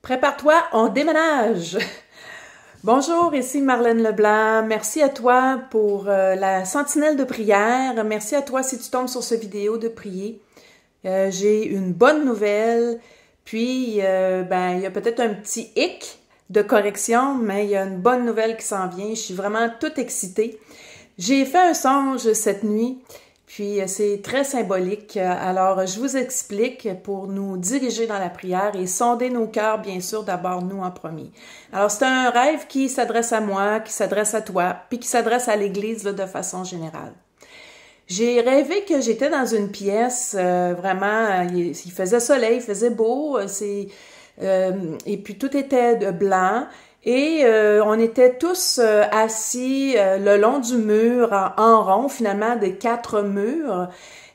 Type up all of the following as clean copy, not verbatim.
Prépare-toi, on déménage! Bonjour, ici Marlène Leblanc. Merci à toi pour la sentinelle de prière. Merci à toi si tu tombes sur cette vidéo de prier. J'ai une bonne nouvelle, puis il y a peut-être un petit hic de correction, mais il y a une bonne nouvelle qui s'en vient. Je suis vraiment toute excitée. J'ai fait un songe cette nuit, puis c'est très symbolique. Alors, je vous explique pour nous diriger dans la prière et sonder nos cœurs, bien sûr, d'abord nous en premier. Alors, c'est un rêve qui s'adresse à moi, qui s'adresse à toi, puis qui s'adresse à l'Église là, de façon générale. J'ai rêvé que j'étais dans une pièce, vraiment, il faisait soleil, il faisait beau, et puis tout était blanc. Et on était tous assis le long du mur en rond, finalement, des 4 murs.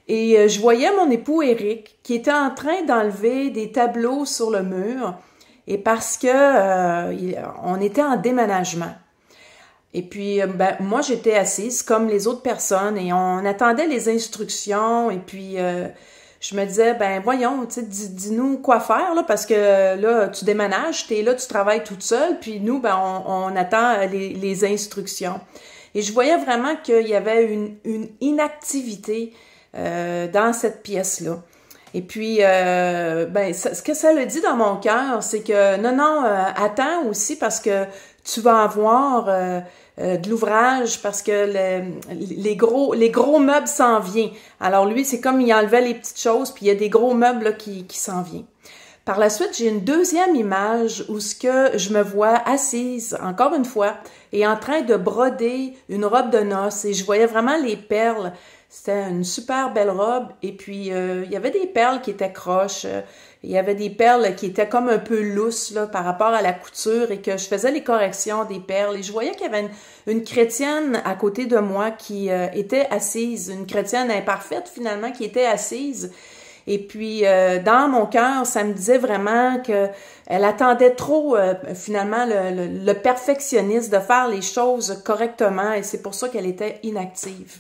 Et je voyais mon époux Éric qui était en train d'enlever des tableaux sur le mur. Et parce que on était en déménagement. Et puis, moi, j'étais assise comme les autres personnes et on attendait les instructions. Et puis, je me disais, voyons, tu sais, dis-nous quoi faire, là, parce que là, tu déménages, t'es là, tu travailles toute seule, puis nous, on attend les instructions. Et je voyais vraiment qu'il y avait une inactivité dans cette pièce-là. Et puis, ce que ça le dit dans mon cœur, c'est que non, attends aussi parce que tu vas avoir de l'ouvrage parce que les gros meubles s'en viennent. Alors lui, c'est comme il enlevait les petites choses, puis il y a des gros meubles là, qui s'en viennent. Par la suite, j'ai une deuxième image où ce que je me vois assise, encore une fois, et en train de broder une robe de noces. Et je voyais vraiment les perles. C'était une super belle robe. Et puis, il y avait des perles qui étaient croches. Il y avait des perles qui étaient comme un peu lousses là, par rapport à la couture et que je faisais les corrections des perles. Et je voyais qu'il y avait une chrétienne à côté de moi qui était assise, une chrétienne imparfaite finalement qui était assise. Et puis, dans mon cœur, ça me disait vraiment que elle attendait trop, finalement, le perfectionniste de faire les choses correctement et c'est pour ça qu'elle était inactive.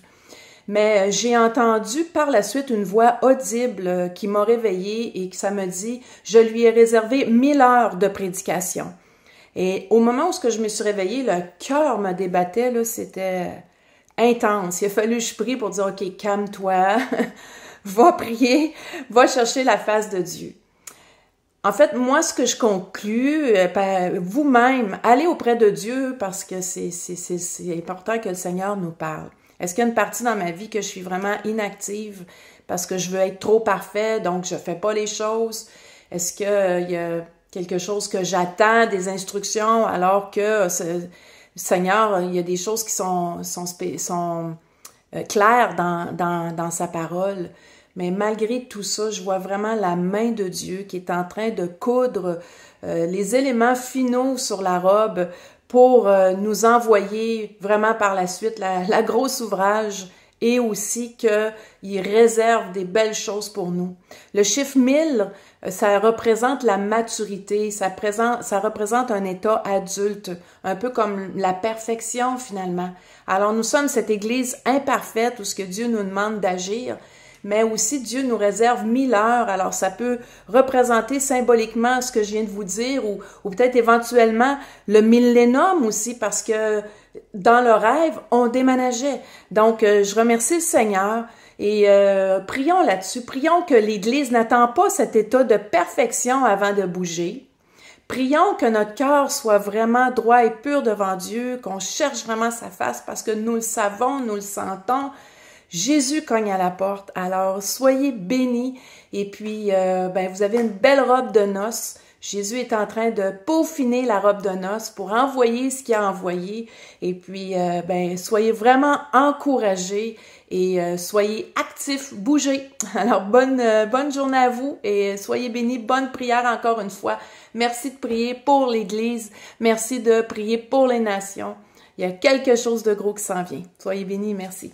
Mais j'ai entendu par la suite une voix audible qui m'a réveillée et que ça me dit « Je lui ai réservé 1000 heures de prédication ». Et au moment où je me suis réveillée, le cœur me débattait, là, c'était intense. Il a fallu que je prie pour dire « Ok, calme-toi ». Va prier, va chercher la face de Dieu. En fait, moi, ce que je conclus, vous-même, allez auprès de Dieu parce que c'est important que le Seigneur nous parle. Est-ce qu'il y a une partie dans ma vie que je suis vraiment inactive parce que je veux être trop parfait, donc je fais pas les choses? Est-ce qu'il y a quelque chose que j'attends des instructions alors que Seigneur, il y a des choses qui sont claires dans sa parole? Mais malgré tout ça, je vois vraiment la main de Dieu qui est en train de coudre les éléments finaux sur la robe pour nous envoyer vraiment par la suite la grosse ouvrage et aussi qu'il réserve des belles choses pour nous. Le chiffre 1000, ça représente la maturité, ça représente un état adulte, un peu comme la perfection finalement. Alors nous sommes cette Église imparfaite où ce que Dieu nous demande d'agir, mais aussi Dieu nous réserve 1000 heures. Alors ça peut représenter symboliquement ce que je viens de vous dire ou peut-être éventuellement le millénium aussi parce que dans le rêve, on déménageait. Donc je remercie le Seigneur et prions là-dessus. Prions que l'Église n'attend pas cet état de perfection avant de bouger. Prions que notre cœur soit vraiment droit et pur devant Dieu, qu'on cherche vraiment sa face parce que nous le savons, nous le sentons. Jésus cogne à la porte, alors soyez bénis et puis vous avez une belle robe de noces. Jésus est en train de peaufiner la robe de noces pour envoyer ce qu'il a envoyé et puis soyez vraiment encouragés et soyez actifs, bougez. Alors bonne journée à vous et soyez bénis, bonne prière encore une fois. Merci de prier pour l'Église, merci de prier pour les nations. Il y a quelque chose de gros qui s'en vient. Soyez bénis, merci.